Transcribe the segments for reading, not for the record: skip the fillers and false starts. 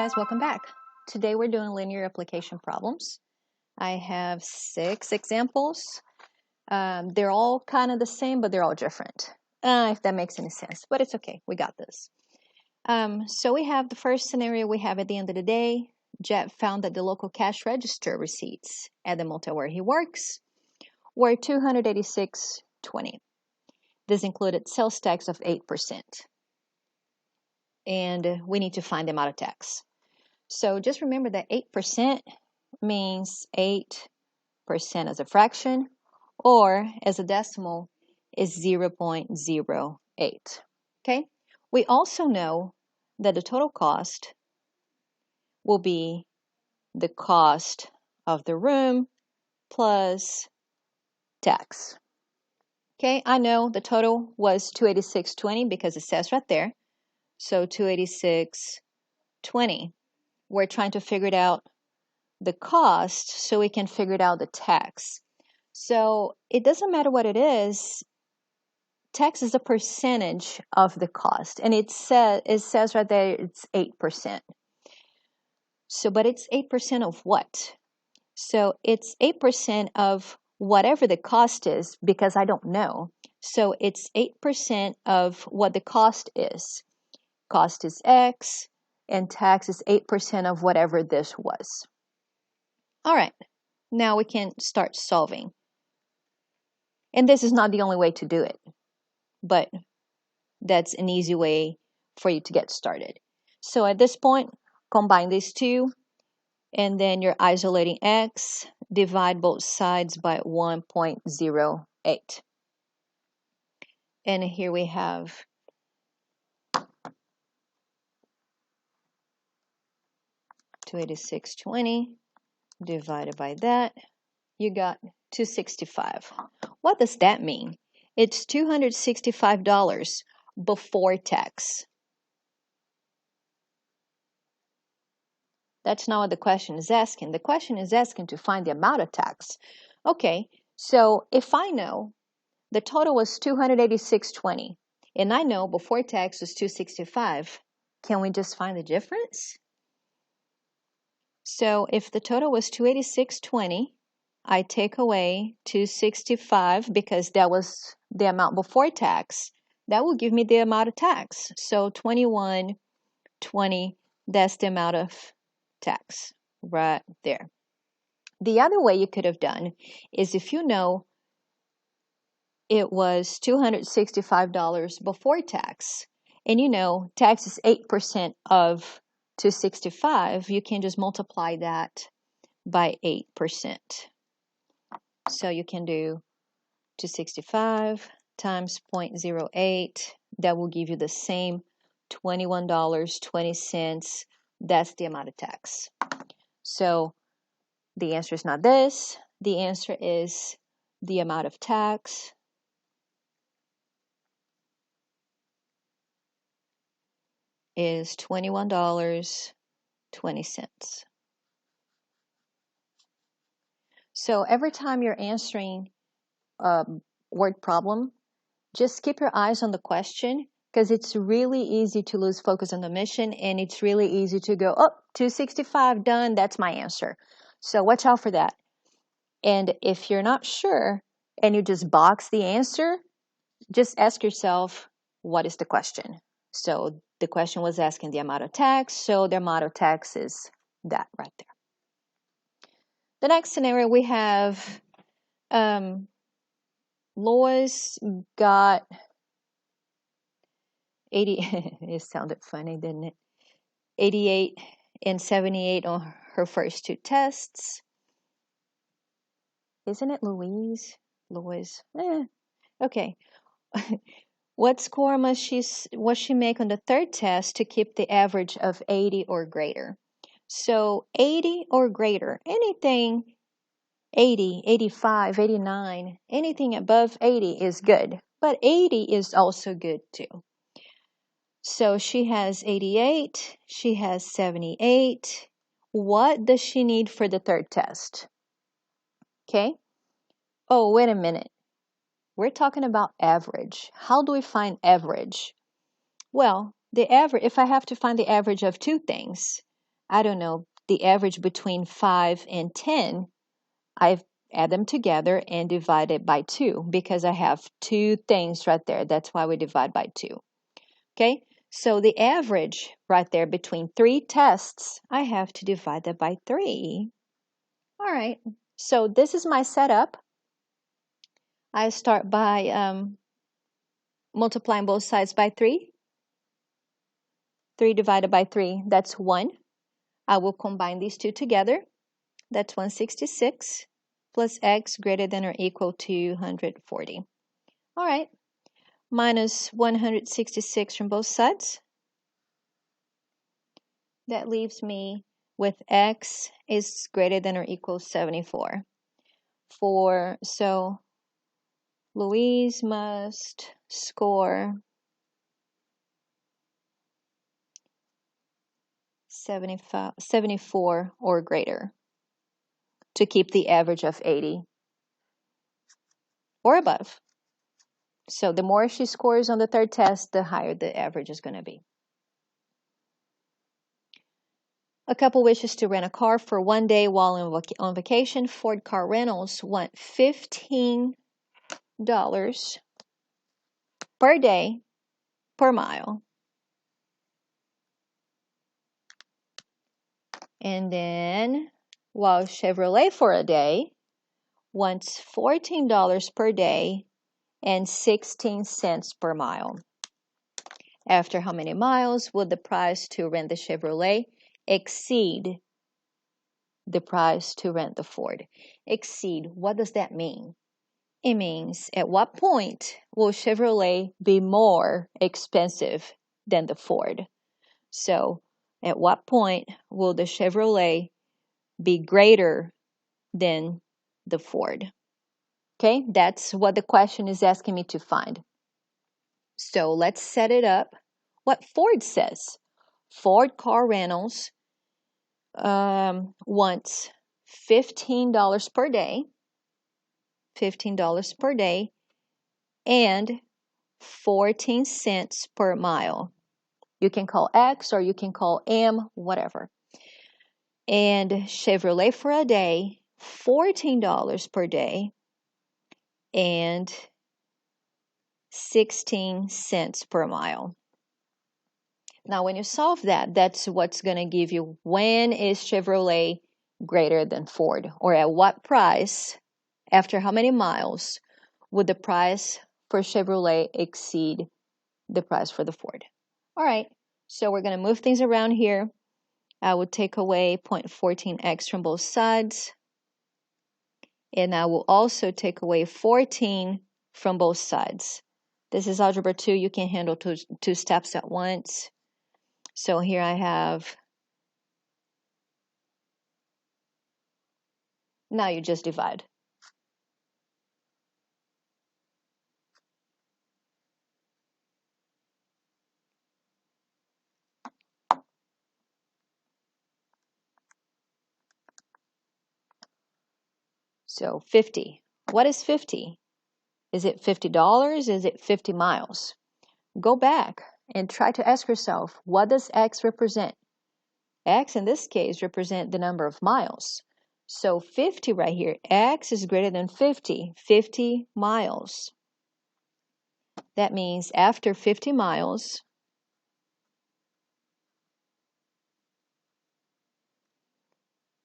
guys, welcome back. Today we're doing linear application problems. I have 6 examples. They're all kind of the same, but they're all different. If that makes any sense, but it's okay. We got this. So we have the first scenario we have at the end of the day. Jet found that the local cash register receipts at the motel where he works were $286.20. This included sales tax of 8%. And we need to find the amount of tax. So just remember that 8% means 8% as a fraction, or as a decimal is 0.08. Okay? We also know that the total cost will be the cost of the room plus tax. Okay, I know the total was $286.20 because it says right there. So $286.20. We're trying to figure it out the cost so we can figure it out the tax. So it doesn't matter what it is. Tax is a percentage of the cost, and it says right there it's 8%. So, but it's 8% of what? So it's 8% of whatever the cost is, because I don't know. So it's 8% of what the cost is. Cost is X, and tax is 8% of whatever this was. All right, now we can start solving. And this is not the only way to do it, but that's an easy way for you to get started. So at this point, combine these two, and then you're isolating X, divide both sides by 1.08. And here we have $286.20 divided by that. You got $265. What does that mean? It's $265 before tax. That's not what the question is asking. The question is asking to find the amount of tax. Okay, so if I know the total was $286.20 and I know before tax was $265, can we just find the difference? So if the total was $286.20, I take away $265 because that was the amount before tax. That will give me the amount of tax. So $21.20, that's the amount of tax right there. The other way you could have done is if you know it was $265 before tax, and you know tax is 8% of $265, you can just multiply that by 8%. So you can do 265 times 0.08. That will give you the same $21.20. That's the amount of tax. So the answer is not this. The answer is the amount of tax is $21.20. So every time you're answering a word problem, just keep your eyes on the question, because it's really easy to lose focus on the mission, and it's really easy to go, oh, 265 done, that's my answer. So watch out for that. And if you're not sure and you just box the answer, just ask yourself, what is the question? So the question was asking the amount of tax, so the amount of tax is that right there. The next scenario we have, Lois got 80, it sounded funny, didn't it? 88 and 78 on her first 2 tests. Isn't it Louise? Lois. Okay. What score must she make on the 3rd test to keep the average of 80 or greater? So 80 or greater, anything 80, 85, 89, anything above 80 is good, but 80 is also good too. So she has 88, she has 78. What does she need for the 3rd test? Okay. Oh, wait a minute. We're talking about average. How do we find average? Well, the average, if I have to find the average of 2 things, I don't know, the average between 5 and 10, I add them together and divide it by 2 because I have 2 things right there. That's why we divide by 2. Okay, so the average right there between 3 tests, I have to divide that by 3. All right, so this is my setup. I start by multiplying both sides by 3. 3 divided by 3, that's 1. I will combine these two together. That's 166 plus x greater than or equal to 140. All right, minus 166 from both sides. That leaves me with x is greater than or equal to 74. So Louise must score 74 or greater to keep the average of 80 or above. So the more she scores on the third test, the higher the average is going to be. A couple wishes to rent a car for 1 day while on vacation. Ford Car Rentals want $15 per day per mile. And then while Chevrolet for a day wants $14 per day and 16 cents per mile. After how many miles would the price to rent the Chevrolet exceed the price to rent the Ford? Exceed, what does that mean? It means at what point will Chevrolet be more expensive than the Ford? So at what point will the Chevrolet be greater than the Ford? Okay, that's what the question is asking me to find. So let's set it up. What Ford says. Ford Car Rentals wants $15 per day, $15 per day, and 14 cents per mile. You can call X or you can call M, whatever. And Chevrolet for a day, $14 per day, and 16 cents per mile. Now, when you solve that, that's what's going to give you when is Chevrolet greater than Ford, or at what price, after how many miles, would the price for Chevrolet exceed the price for the Ford. All right, so we're going to move things around here. I would take away 0.14x from both sides, and I will also take away 14 from both sides. This is Algebra 2. You can handle two steps at once. So here I have, now you just divide. So 50. What is 50? Is it $50? Is it 50 miles? Go back and try to ask yourself, what does X represent? X in this case represent the number of miles. So 50 right here, X is greater than 50, 50 miles. That means after 50 miles,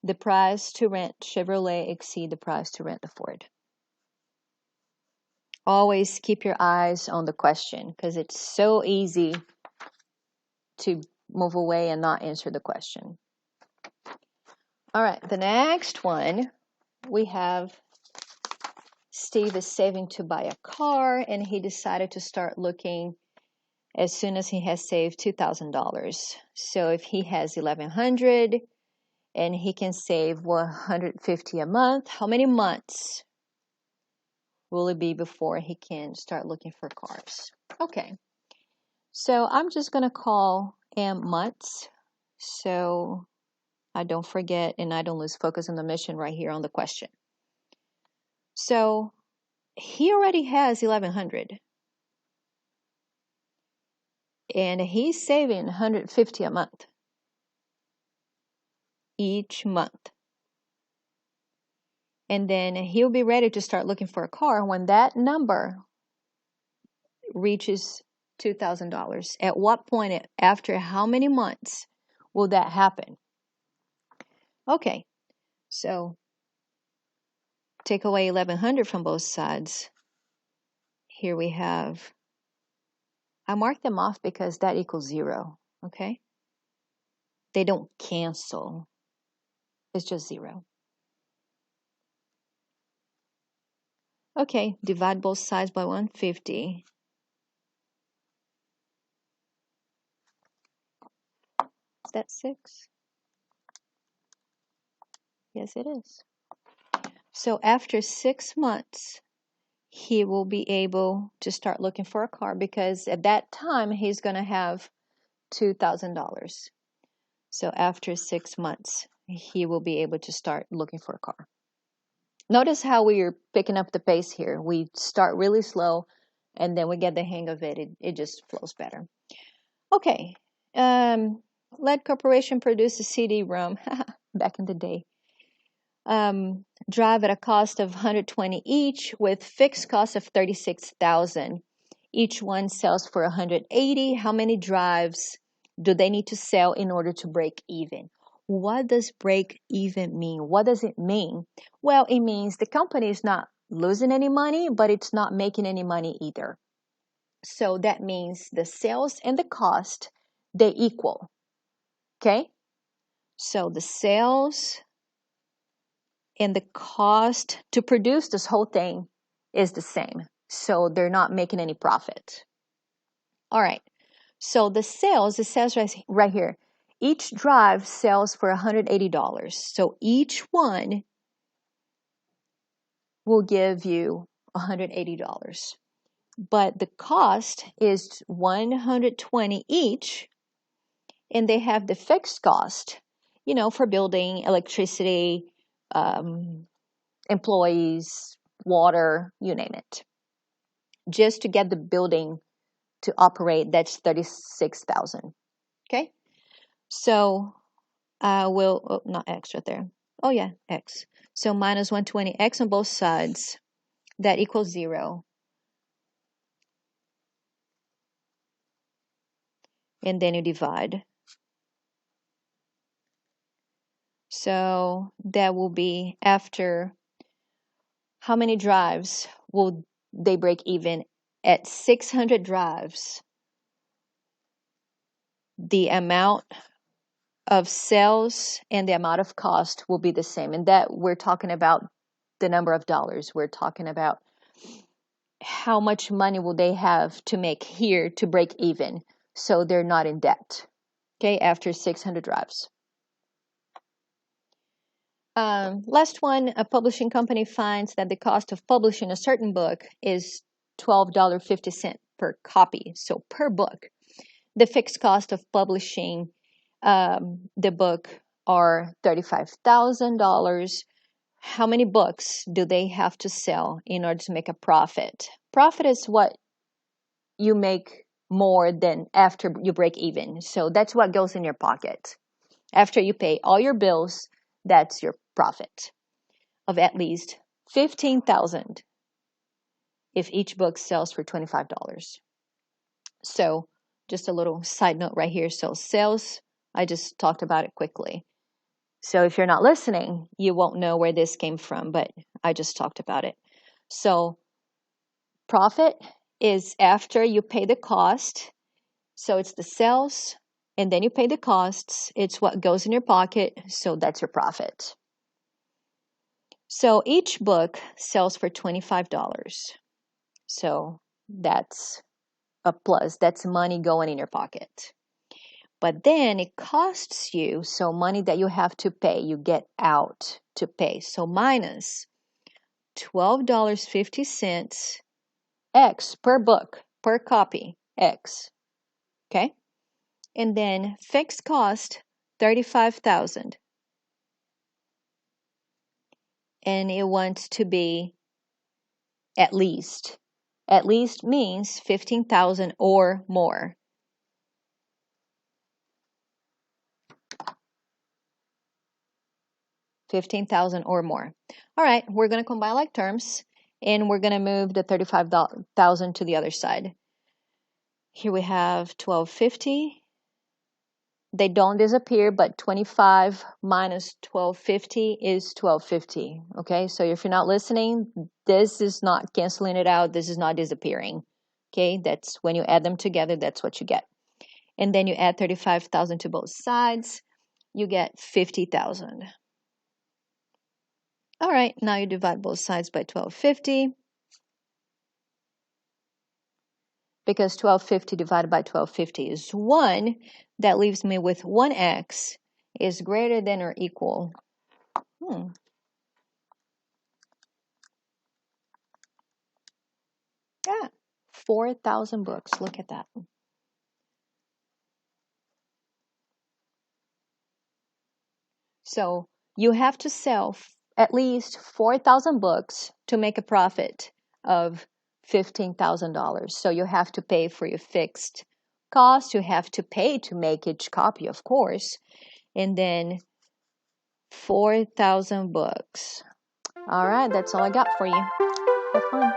the price to rent Chevrolet exceed the price to rent the Ford. Always keep your eyes on the question because it's so easy to move away and not answer the question. All right, the next one, we have Steve is saving to buy a car, and he decided to start looking as soon as he has saved $2,000. So if he has $1,100 and he can save $150 a month, how many months will it be before he can start looking for cars? Okay, so I'm just going to call M months so I don't forget and I don't lose focus on the mission right here on the question. So he already has $1,100 and he's saving $150 a month. each month. And then he'll be ready to start looking for a car when that number reaches $2,000. At what point, after how many months will that happen? Okay, so take away 1,100 from both sides. Here we have, I marked them off because that equals 0, okay? They don't cancel. It's just 0. Okay, divide both sides by 150. Is that 6? Yes, it is. So after 6 months, he will be able to start looking for a car because at that time, he's going to have $2,000. So after 6 months, he will be able to start looking for a car. Notice how we are picking up the pace here. We start really slow, and then we get the hang of it. It just flows better. Okay. LED Corporation produced a CD-ROM back in the day. Drive at a cost of $120 each with fixed cost of $36,000. Each one sells for $180. How many drives do they need to sell in order to break even? What does break even mean? What does it mean? Well, it means the company is not losing any money, but it's not making any money either. So that means the sales and the cost, they equal. Okay? So the sales and the cost to produce this whole thing is the same. So they're not making any profit. All right. So the sales, it says right here, each drive sells for $180. So each one will give you $180. But the cost is $120 each, and they have the fixed cost, for building, electricity, employees, water, you name it. Just to get the building to operate, that's $36,000. Okay? So I will, not X right there. Oh yeah, X. So minus 120, X on both sides. That equals 0. And then you divide. So that will be after how many drives will they break even? At 600 drives, the amount of sales and the amount of cost will be the same. And that we're talking about the number of dollars. We're talking about how much money will they have to make here to break even so they're not in debt, okay, after 600 drives. Last one, a publishing company finds that the cost of publishing a certain book is $12.50 per copy, so per book. The fixed cost of publishing the book are $35,000. How many books do they have to sell in order to make a profit? Profit is what you make more than after you break even. So that's what goes in your pocket. After you pay all your bills, that's your profit of at least $15,000 if each book sells for $25. So just a little side note right here. So sales, I just talked about it quickly. So if you're not listening, you won't know where this came from, but I just talked about it. So profit is after you pay the cost. So it's the sales, and then you pay the costs. It's what goes in your pocket, so that's your profit. So each book sells for $25. So that's a plus. That's money going in your pocket. But then it costs you, so money that you have to pay, you get out to pay. So minus $12.50 X per book, per copy, X. Okay? And then fixed cost, $35,000. And it wants to be at least. At least means 15,000 or more. 15,000 or more. All right, we're going to combine like terms, and we're going to move the 35,000 to the other side. Here we have 1250. They don't disappear, but 25 minus 1250 is 1250. Okay, so if you're not listening, this is not canceling it out. This is not disappearing. Okay, that's when you add them together, that's what you get. And then you add 35,000 to both sides, you get 50,000. All right, now you divide both sides by 1250. Because 1250 divided by 1250 is 1, that leaves me with 1x is greater than or equal. Yeah, 4,000 books. Look at that. So you have to sell at least 4,000 books to make a profit of $15,000. So you have to pay for your fixed cost. You have to pay to make each copy, of course. And then 4,000 books. All right, that's all I got for you. Have fun.